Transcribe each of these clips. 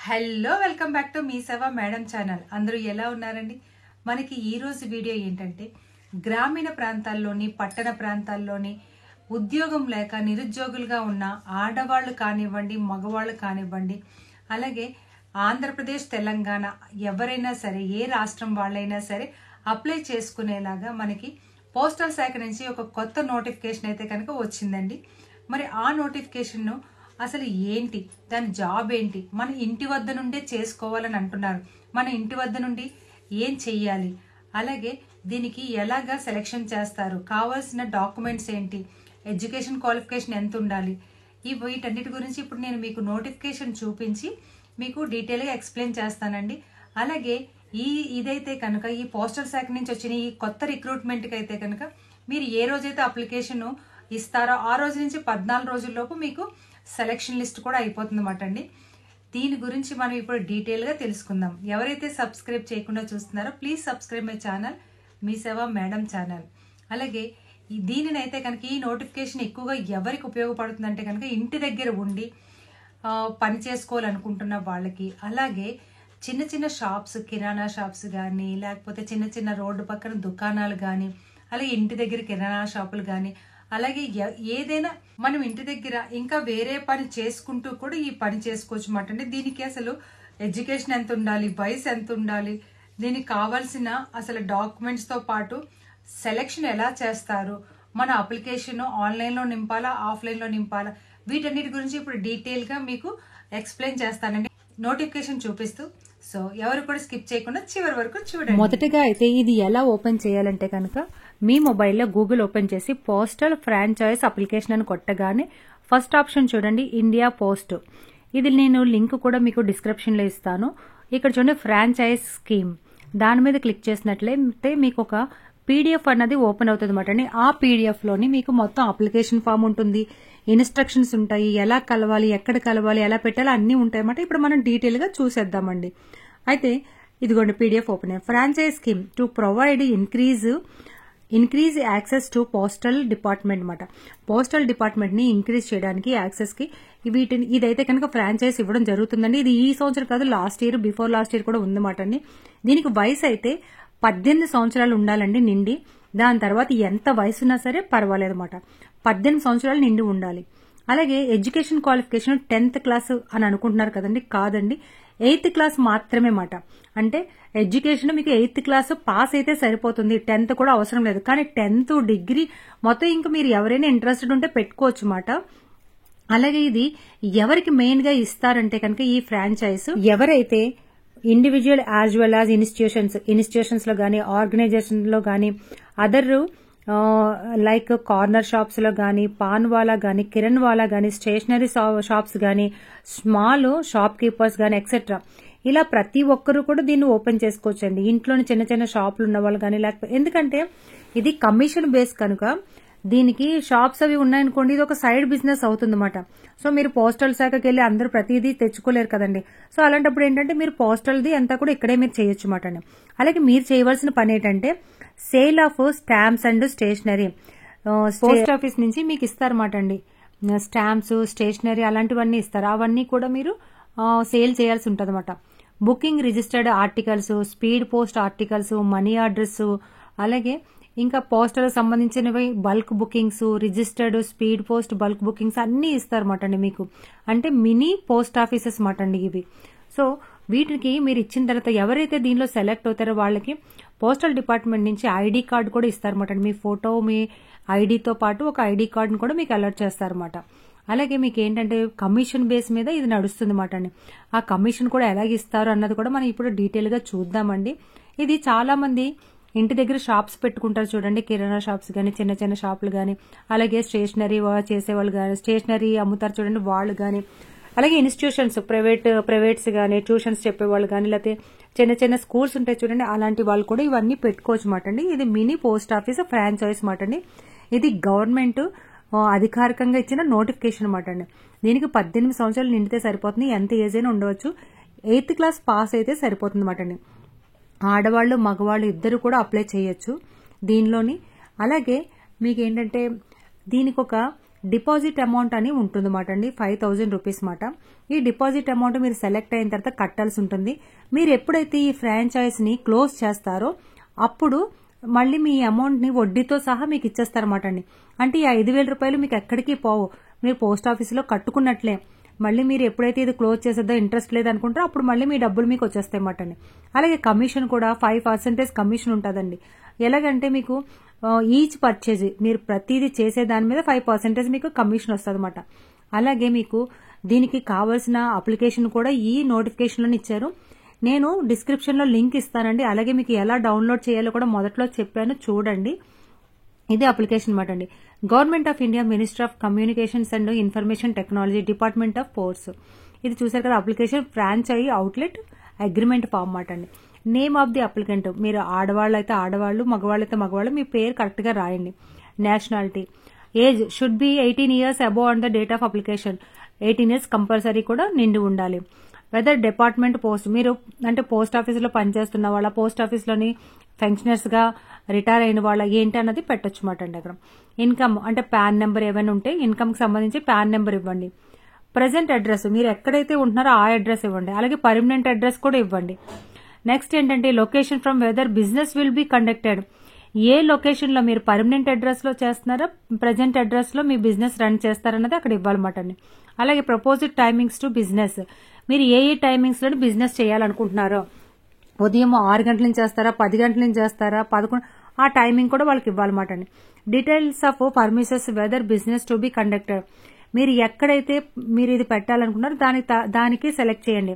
Hello welcome back to me సేవ madam channel. అందరూ ఎలా ఉన్నారండి? మనకి ఈ రోజు వీడియో ఏంటంటే గ్రామీణ ప్రాంతాల్లోని పట్టణ ప్రాంతాల్లోని ఉద్యోగం లేక నిరుద్యోగులుగా ఉన్న ఆడవాళ్ళు కానివ్వండి, మగవాళ్ళు కానివ్వండి, అలాగే ఆంధ్రప్రదేశ్, తెలంగాణ ఎవరైనా సరే, ఏ రాష్ట్రం వాళ్ళైనా సరే అప్లై చేసుకునేలాగా మనకి పోస్టల్ శాఖ నుంచి ఒక కొత్త నోటిఫికేషన్ అయితే కనుక వచ్చిందండి. మరి ఆ నోటిఫికేషన్ను అసలు ఏంటి, దాని జాబ్ ఏంటి, మన ఇంటి వద్ద నుండే చేసుకోవాలని అంటున్నారు. మన ఇంటి వద్ద నుండి ఏం చెయ్యాలి, అలాగే దీనికి ఎలాగా సెలెక్షన్ చేస్తారు, కావాల్సిన డాక్యుమెంట్స్ ఏంటి, ఎడ్యుకేషన్ క్వాలిఫికేషన్ ఎంత ఉండాలి, వీటన్నిటి గురించి ఇప్పుడు నేను మీకు నోటిఫికేషన్ చూపించి మీకు డీటెయిల్గా ఎక్స్ప్లెయిన్ చేస్తానండి. అలాగే ఇదైతే కనుక ఈ పోస్టల్ శాఖ నుంచి వచ్చిన ఈ కొత్త రిక్రూట్మెంట్కి అయితే కనుక మీరు ఏ రోజైతే అప్లికేషన్ ఇస్తారో ఆ రోజు నుంచి 14 రోజుల్లోపు మీకు సెలెక్షన్ లిస్ట్ కూడా అయిపోతుంది అన్నమాట అండి. దీని గురించి మనం ఇప్పుడు డీటెయిల్గా తెలుసుకుందాం. ఎవరైతే సబ్స్క్రైబ్ చేయకుండా చూస్తున్నారో ప్లీజ్ సబ్స్క్రైబ్ మై ఛానల్, మీ సేవ మేడం ఛానల్. అలాగే దీనినైతే కనుక ఈ నోటిఫికేషన్ ఎక్కువగా ఎవరికి ఉపయోగపడుతుందంటే కనుక ఇంటి దగ్గర ఉండి పని చేసుకోవాలనుకుంటున్న వాళ్ళకి, అలాగే చిన్న చిన్న షాప్స్, కిరాణా షాప్స్ కానీ, లేకపోతే చిన్న చిన్న రోడ్డు పక్కన దుకాణాలు కానీ, అలాగే ఇంటి దగ్గర కిరాణా షాపులు కానీ, అలాగే ఏదైనా మనం ఇంటి దగ్గర ఇంకా వేరే పని చేసుకుంటూ కూడా ఈ పని చేసుకోవచ్చు అన్నమాట అండి. దీనికి అసలు ఎడ్యుకేషన్ ఎంత ఉండాలి, వయసు ఎంత ఉండాలి, దీనికి కావాల్సిన అసలు డాక్యుమెంట్స్తో పాటు సెలెక్షన్ ఎలా చేస్తారు, మన అప్లికేషన్ ఆన్లైన్లో నింపాలా, ఆఫ్లైన్లో నింపాలా, వీటన్నిటి గురించి ఇప్పుడు డీటెయిల్గా మీకు ఎక్స్ప్లెయిన్ చేస్తానండి నోటిఫికేషన్ చూపిస్తూ. సో ఎవరు కూడా స్కిప్ చేయకుండా చివరి వరకు చూడండి. మొదటగా అయితే ఇది ఎలా ఓపెన్ చేయాలంటే కనుక మీ మొబైల్లో గూగుల్ ఓపెన్ చేసి పోస్టల్ ఫ్రాంచైజ్ అప్లికేషన్ అని కొట్టగానే ఫస్ట్ ఆప్షన్ చూడండి, ఇండియా పోస్ట్. ఇది నేను లింక్ కూడా మీకు డిస్క్రిప్షన్లో ఇస్తాను. ఇక్కడ చూడండి ఫ్రాంచైజ్ స్కీమ్, దాని మీద క్లిక్ చేసినట్లయితే మీకు ఒక పీడిఎఫ్ అన్నది ఓపెన్ అవుతుంది అన్నమాట అండి. ఆ పీడిఎఫ్లోని మీకు మొత్తం అప్లికేషన్ ఫామ్ ఉంటుంది, ఇన్స్ట్రక్షన్స్ ఉంటాయి, ఎలా కలవాలి, ఎక్కడ కలవాలి, ఎలా పెట్టాలి, అన్నీ ఉంటాయి అన్నమాట. ఇప్పుడు మనం డీటెయిల్గా చూసేద్దామండి. అయితే ఇదిగోండి పీడిఎఫ్ ఓపెన్ అయ్యి, franchise scheme to provide increase access to postal department అనమాట. పోస్టల్ డిపార్ట్మెంట్ ని ఇంక్రీజ్ చేయడానికి యాక్సెస్ కి ఇదైతే కనుక ఫ్రాంచైజ్ ఇవ్వడం జరుగుతుందండి. ఇది ఈ సంవత్సరం కాదు, last year, before last year కూడా ఉందన్నమాట అండి. దీనికి వయసు అయితే 18 సంవత్సరాలు ఉండాలండి నిండి. దాని తర్వాత ఎంత వయసు ఉన్నా సరే పర్వాలేదు అనమాట, 18 సంవత్సరాలు నిండి ఉండాలి. అలాగే ఎడ్యుకేషన్ క్వాలిఫికేషన్ 10th క్లాస్ అని అనుకుంటున్నారు కదండి, కాదండి, 8th క్లాస్ మాత్రమే మాట. అంటే ఎడ్యుకేషన్ మీకు 8th క్లాస్ పాస్ అయితే సరిపోతుంది, 10th కూడా అవసరం లేదు. కానీ 10th, డిగ్రీ మొత్తం ఇంకా మీరు ఎవరైనా ఇంట్రెస్టెడ్ ఉంటే పెట్టుకోవచ్చు మాట. అలాగే ఇది ఎవరికి మెయిన్ ఇస్తారంటే కనుక ఈ ఫ్రాంచైజ్ ఎవరైతే individual as well as institutions లో గానీ, ఆర్గనైజేషన్ లో గానీ, అదర్ లైక్ కార్నర్ షాప్స్ లో గానీ, పాన్ వాలా గానీ, కిరణ్ వాలా గానీ, స్టేషనరీ షాప్స్ గానీ, స్మాల్ షాప్ కీపర్స్ గానీ ఎక్సెట్రా, ఇలా ప్రతి ఒక్కరు కూడా దీన్ని ఓపెన్ చేసుకోవచ్చండి. ఇంట్లోని చిన్న చిన్న షాపులు ఉన్న వాళ్ళు కానీ, లేకపోతే ఎందుకంటే ఇది కమిషన్ బేస్ కనుక దీనికి షాప్స్ అవి ఉన్నాయనుకోండి, ఇది ఒక సైడ్ బిజినెస్ అవుతుందన్నమాట. సో మీరు పోస్టల్ శాఖకి వెళ్ళి అందరూ ప్రతిదీ తెచ్చుకోలేరు కదండి. సో అలాంటప్పుడు ఏంటంటే మీరు పోస్టల్ది అంతా కూడా ఇక్కడే మీరు చేయొచ్చు అన్నమాట. అలాగే మీరు చేయవలసిన పని ఏంటంటే sale of stamps and stationery, post office నుంచి మీకు ఇస్తారన్నమాట అండి. స్టాంప్స్, స్టేషనరీ అలాంటివన్నీ ఇస్తారు. అవన్నీ కూడా మీరు సేల్ చేయాల్సి ఉంటుంది అన్నమాట. Booking registered articles, speed post articles, money orders, అలాగే ఇంకా పోస్టల్ సంబంధించినవి bulk bookings, registered speed post bulk bookings అన్ని ఇస్తారన్నమాట అండి మీకు. అంటే మినీ పోస్ట్ ఆఫీసెస్ మాట అండి ఇవి. సో వీటికి మీరు ఇచ్చిన తర్వాత ఎవరైతే దీనిలో సెలెక్ట్ అవుతారో వాళ్ళకి పోస్టల్ డిపార్ట్మెంట్ నుంచి ఐడి కార్డు కూడా ఇస్తారన్నమాట. మీ ఫోటో, మీ ఐడితో పాటు ఒక ఐడి కార్డును కూడా మీకు అలర్ట్ చేస్తారన్నమాట. అలాగే మీకు ఏంటంటే కమిషన్ బేస్ మీద ఇది నడుస్తుంది అన్నమాట అండి. ఆ కమిషన్ కూడా ఎలాగ ఇస్తారు అన్నది కూడా మనం ఇప్పుడు డీటెయిల్ గా చూద్దామండి. ఇది చాలా మంది ఇంటి దగ్గర షాప్స్ పెట్టుకుంటారు చూడండి, కిరాణా షాప్స్ గానీ, చిన్న చిన్న షాపులు గానీ, అలాగే స్టేషనరీ చేసేవాళ్ళు గానీ, స్టేషనరీ అమ్ముతారు చూడండి వాళ్ళు గానీ, అలాగే ఇన్స్టిట్యూషన్స్, ప్రైవేట్స్ గానీ, ట్యూషన్స్ చెప్పేవాళ్ళు గానీ, లేకపోతే చిన్న చిన్న స్కూల్స్ ఉంటాయి చూడండి, అలాంటి వాళ్ళు కూడా ఇవన్నీ పెట్టుకోవచ్చు మాట అండి. ఇది మినీ పోస్ట్ ఆఫీస్ ఫ్రాంచైజ్ మాట అండి. ఇది గవర్నమెంట్ అధికారికంగా ఇచ్చిన నోటిఫికేషన్ మాట అండి. దీనికి 18 సంవత్సరాలు నిండితే సరిపోతుంది, ఎంత ఏజ్ అయినా ఉండవచ్చు. 8th క్లాస్ పాస్ అయితే సరిపోతుంది మాట అండి. ఆడవాళ్ళు, మగవాళ్ళు ఇద్దరు కూడా అప్లై చేయొచ్చు దీనిలోని. అలాగే మీకు ఏంటంటే దీనికి ఒక డిపాజిట్ అమౌంట్ అని ఉంటుంది మాట అండి, 5,000 రూపీస్ మాట. ఈ డిపాజిట్ అమౌంట్ మీరు సెలెక్ట్ అయిన తర్వాత కట్టాల్సి ఉంటుంది. మీరు ఎప్పుడైతే ఈ ఫ్రాంచైజ్ ని క్లోజ్ చేస్తారో అప్పుడు మళ్ళీ మీ అమౌంట్ ని వడ్డీతో సహా మీకు ఇచ్చేస్తారన్నమాట అండి. అంటే ఈ 5,000 రూపాయలు మీకు ఎక్కడికి పోవు, మీరు పోస్ట్ ఆఫీసులో కట్టుకున్నట్లే. మళ్ళీ మీరు ఎప్పుడైతే ఇది క్లోజ్ చేసేదో ఇంట్రెస్ట్ లేదనుకుంటారో అప్పుడు మళ్ళీ మీ డబ్బులు మీకు వచ్చేస్తాయి అన్నమాట అండి. అలాగే కమిషన్ కూడా 5% కమిషన్ ఉంటుందండి. ఎలాగంటే మీకు ఈచ్ పర్చేజ్ మీరు ప్రతిదీ చేసే దాని మీద 5% మీకు కమిషన్ వస్తుంది అన్నమాట. అలాగే మీకు దీనికి కావాల్సిన అప్లికేషన్ కూడా ఈ నోటిఫికేషన్లో ఇచ్చారు. నేను డిస్క్రిప్షన్ లో లింక్ ఇస్తానండి. అలాగే మీకు ఎలా డౌన్లోడ్ చేయాలో కూడా మొదట్లో చెప్పాను, చూడండి. ఇది అప్లికేషన్ మాట అండి. Government of India, ministry of communications and information technology, department of ports. ఇది చూసారు కదా application, franchise outlet agreement form మాట అండి. నేమ్ ఆఫ్ ది అప్లికెంట్, మీరు ఆడవాళ్ళు అయితే ఆడవాళ్ళు, మగవాళ్ళు అయితే మగవాళ్ళు, మీ పేరు కరెక్ట్ గా రాయండి. Nationality, age should be 18 years above on the date of application. 18 years compulsory కూడా నిండి ఉండాలి. వెదర్ డిపార్ట్మెంట్ పోస్ట్, మీరు అంటే పోస్ట్ ఆఫీసులో పనిచేస్తున్న వాళ్ళ, పోస్ట్ ఆఫీస్లోని ఫంక్షనర్స్ గా రిటైర్ అయిన వాళ్ళ ఏంటి అన్నది పెట్టొచ్చు మాట అండి. అక్కడ ఇన్కమ్ అంటే పాన్ నెంబర్ ఏమైనా ఉంటే ఇన్కమ్ కి సంబంధించి పాన్ నెంబర్ ఇవ్వండి. ప్రజెంట్ అడ్రస్, మీరు ఎక్కడైతే ఉంటున్నారో ఆ అడ్రస్ ఇవ్వండి. అలాగే పర్మనెంట్ అడ్రస్ కూడా ఇవ్వండి. నెక్స్ట్ ఏంటంటే location from whether business will be conducted. ఏ లొకేషన్ లో మీరు పర్మనెంట్ అడ్రస్ లో చేస్తున్నారా, ప్రజెంట్ అడ్రస్ లో మీ బిజినెస్ రన్ చేస్తారన్నది అక్కడ ఇవ్వాలన్నమాట అండి. అలాగే ప్రపోజ్డ్ టైమింగ్స్ టు బిజినెస్, మీరు ఏ టైమింగ్స్ లో బిజినెస్ చేయాలనుకుంటున్నారో, ఉదయం 6 గంటల నుంచి చేస్తారా, 10 గంటల నుంచి చేస్తారా, 11, ఆ టైమింగ్ కూడా వాళ్ళకి ఇవ్వాలన్నమాట అండి. Details of permissions whether business to be conducted, మీరు ఎక్కడైతే మీరు ఇది పెట్టాలనుకున్నారో దానికి సెలెక్ట్ చేయండి.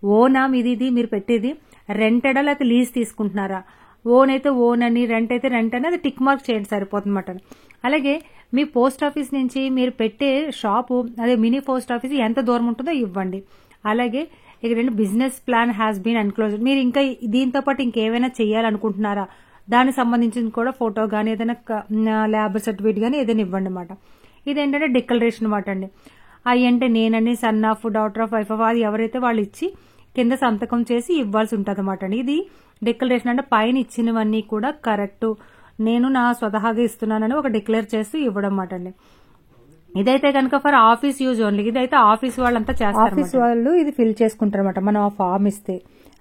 ఓనా ఇది మీరు పెట్టేది, రెంటెడా లేకపోతే లీజ్ తీసుకుంటున్నారా, ఓన్ అయితే ఓన్ అని, రెంట్ అయితే రెంట్ అని, అది టిక్ మార్క్ చేయండి సరిపోతుందన్నమాట. అలాగే మీ పోస్ట్ ఆఫీస్ నుంచి మీరు పెట్టే షాపు, అదే మినీ పోస్ట్ ఆఫీస్ ఎంత దూరం ఉంటుందో ఇవ్వండి. అలాగే ఇక్కడ business plan has been enclosed, మీరు ఇంకా దీంతో పాటు ఇంకేమైనా చేయాలనుకుంటున్నారా దానికి సంబంధించిన కూడా ఫోటో గానీ ఏదైనా ల్యాబ్ సర్టిఫికేట్ గానీ ఏదైనా ఇవ్వండి అన్నమాట. ఇదేంటంటే డిక్లరేషన్ అన్నమాట అండి. అవి అంటే నేనని, son of, daughter of, wife of, అది ఎవరైతే వాళ్ళు ఇచ్చి కింద సంతకం చేసి ఇవ్వాల్సి ఉంటుంది అన్నమాట అండి. ఇది డిక్లరేషన్ అంటే పైన ఇచ్చినవన్నీ కూడా కరెక్ట్, నేను నా స్వతహాగా ఇస్తున్నానని ఒక డిక్లేర్ చేస్తూ ఇవ్వడం అన్నమాట అండి. ఇదైతే కనుక ఫర్ ఆఫీస్ యూజ్ ఓన్లీ, ఇదైతే ఆఫీస్ వాళ్ళంతా చేస్తారు, ఆఫీస్ వాళ్ళు ఇది ఫిల్ చేసుకుంటారు అనమాట మనం ఆ ఫామ్ ఇస్తే.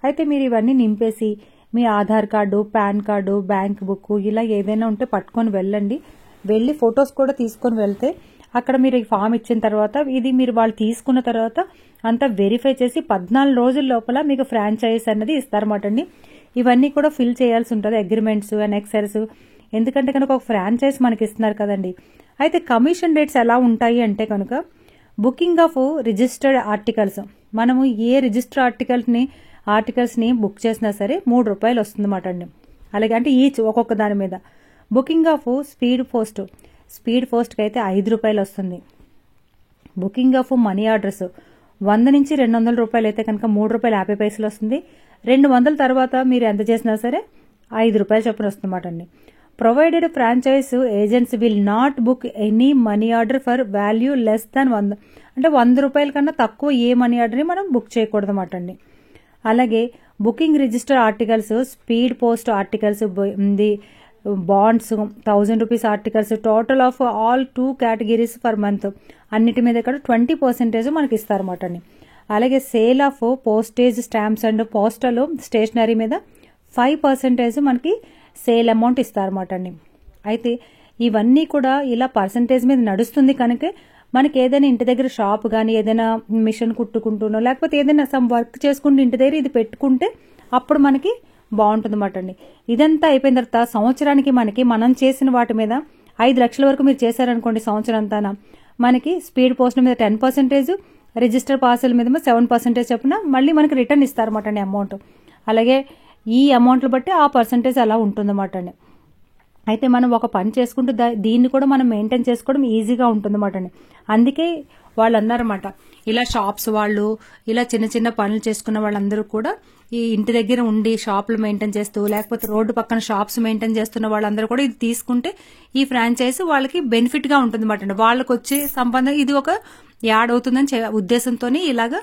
అయితే మీరు ఇవన్నీ నింపేసి మీ Aadhaar card, PAN card, bank book ఇలా ఏదైనా ఉంటే పట్టుకొని వెళ్ళండి. వెళ్ళి ఫొటోస్ కూడా తీసుకొని వెళ్తే అక్కడ మీరు ఈ ఫామ్ ఇచ్చిన తర్వాత ఇది మీరు వాళ్ళు తీసుకున్న తర్వాత అంతా వెరిఫై చేసి 14 రోజుల లోపల మీకు ఫ్రాంచైజ్ అన్నది ఇస్తారన్నమాట అండి. ఇవన్నీ కూడా ఫిల్ చేయాల్సి ఉంటుంది, అగ్రిమెంట్స్, అనెక్సర్స్. ఎందుకంటే కనుక ఒక ఫ్రాంచైజ్ మనకి ఇస్తున్నారు కదండి. అయితే కమిషన్ రేట్స్ ఎలా ఉంటాయి అంటే కనుక బుకింగ్ ఆఫ్ రిజిస్టర్డ్ ఆర్టికల్స్, మనము ఏ రిజిస్టర్ ఆర్టికల్స్ ని బుక్ చేసినా సరే 3 రూపాయలు వస్తుందన్నమాట అండి. అలాగే అంటే ఈచ్ ఒక్కొక్క దాని మీద. బుకింగ్ ఆఫ్ స్పీడ్ పోస్ట్కి అయితే 5 రూపాయలు వస్తుంది. బుకింగ్ ఆఫ్ మనీ ఆర్డర్స్ 100 నుంచి 200 రూపాయలు అయితే కనుక 3 రూపాయలు 50 పైసలు వస్తుంది. 200 తర్వాత మీరు ఎంత చేసినా సరే 5 రూపాయలు చొప్పున వస్తుందన్నమాట అండి. Provided franchise agents will not book any money order for value less than 100, అంటే 100 రూపాయల కన్నా తక్కువ ఏ మనీ ఆర్డర్ని మనం బుక్ చేయకూడదు అన్నమాట అండి. అలాగే booking register articles, speed post articles, bonds, 1000 rupees articles, total of all 2 categories per month, అన్నిటి మీద ఇక్కడ 20% మనకి ఇస్తారన్నమాట అండి. అలాగే sale of postage stamps and postal stationery మీద 5% మనకి సేల్ అమౌంట్ ఇస్తారన్నమాట అండి. అయితే ఇవన్నీ కూడా ఇలా పర్సంటేజ్ మీద నడుస్తుంది కనుక మనకి ఏదైనా ఇంటి దగ్గర షాప్ కానీ ఏదైనా మిషన్ కుట్టుకుంటునో లేకపోతే ఏదైనా సమ్ వర్క్ చేసుకుంటూ ఇంటి దగ్గర ఇది పెట్టుకుంటే అప్పుడు మనకి బాగుంటుంది అన్నమాట అండి. ఇదంతా అయిపోయిన తర్వాత సంవత్సరానికి మనం చేసిన వాటి మీద 5 లక్షల వరకు మీరు చేశారనుకోండి సంవత్సరం అంతా, మనకి స్పీడ్ పోస్ట్ మీద 10%, రిజిస్టర్ పార్సల్ మీద 7% చొప్పున మళ్ళీ మనకి రిటర్న్ ఇస్తారన్నమాట అండి అమౌంట్. అలాగే ఈ అమౌంట్లు బట్టి ఆ పర్సంటేజ్ అలా ఉంటుందన్నమాట అండి. అయితే మనం ఒక పని చేసుకుంటూ దీన్ని కూడా మనం మెయింటైన్ చేసుకోవడం ఈజీగా ఉంటుందన్నమాట అండి. అందుకే వాళ్ళు అన్నారన్నమాట, ఇలా షాప్స్ వాళ్ళు, ఇలా చిన్న చిన్న పనులు చేసుకున్న వాళ్ళందరూ కూడా ఈ ఇంటి దగ్గర ఉండి షాపులు మెయింటైన్ చేస్తూ లేకపోతే రోడ్డు పక్కన షాప్స్ మెయింటైన్ చేస్తున్న వాళ్ళందరూ కూడా ఇది తీసుకుంటే ఈ ఫ్రాంచైజ్ వాళ్ళకి బెనిఫిట్ గా ఉంటుందన్నమాట అండి. వాళ్ళకి వచ్చే సంబంధం ఇది ఒక యాడ్ అవుతుందని ఉద్దేశంతో ఇలాగా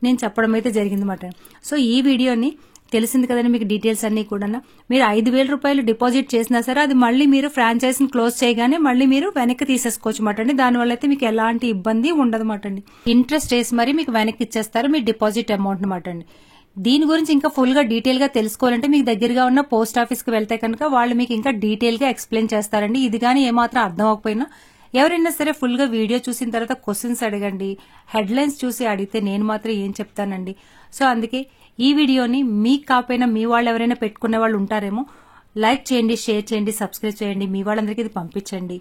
నేను చెప్పడం అయితే జరిగిందన్నమాట. సో ఈ వీడియోని తెలిసింది కదండి మీకు డీటెయిల్స్ అన్ని కూడా. మీరు 5,000 రూపాయలు డిపాజిట్ చేసినా సరే అది మళ్ళీ మీరు ఫ్రాంచైజీని క్లోజ్ చేయగానే మళ్ళీ మీరు వెనక్కి తీసేసుకోవచ్చు మాట అండి. దానివల్ల అయితే మీకు ఎలాంటి ఇబ్బంది ఉండదు మాట అండి. ఇంట్రెస్ట్ వేసి మరి మీకు వెనక్కి ఇచ్చేస్తారు మీ డిపాజిట్ అమౌంట్ మాట అండి. దీని గురించి ఇంకా ఫుల్ గా డీటెయిల్ గా తెలుసుకోవాలంటే మీకు దగ్గరగా ఉన్న పోస్ట్ ఆఫీస్ కి వెళ్తే కనుక వాళ్ళు మీకు ఇంకా డీటెయిల్ గా ఎక్స్ప్లెయిన్ చేస్తారండి. ఇది కానీ ఏమాత్రం అర్థం అవ్వకపోయినా ఎవరైనా సరే ఫుల్ గా వీడియో చూసిన తర్వాత క్వశ్చన్స్ అడగండి. హెడ్లైన్స్ చూసి అడిగితే నేను మాత్రం ఏం చెప్తానండి. సో అందుకే ఈ వీడియోని మీకు కాకపోయినా మీ వాళ్ళు ఎవరైనా పెట్టుకునే వాళ్ళు ఉంటారేమో, లైక్ చేయండి, షేర్ చేయండి, సబ్స్క్రైబ్ చేయండి, మీ వాళ్ళందరికీ ఇది పంపించండి.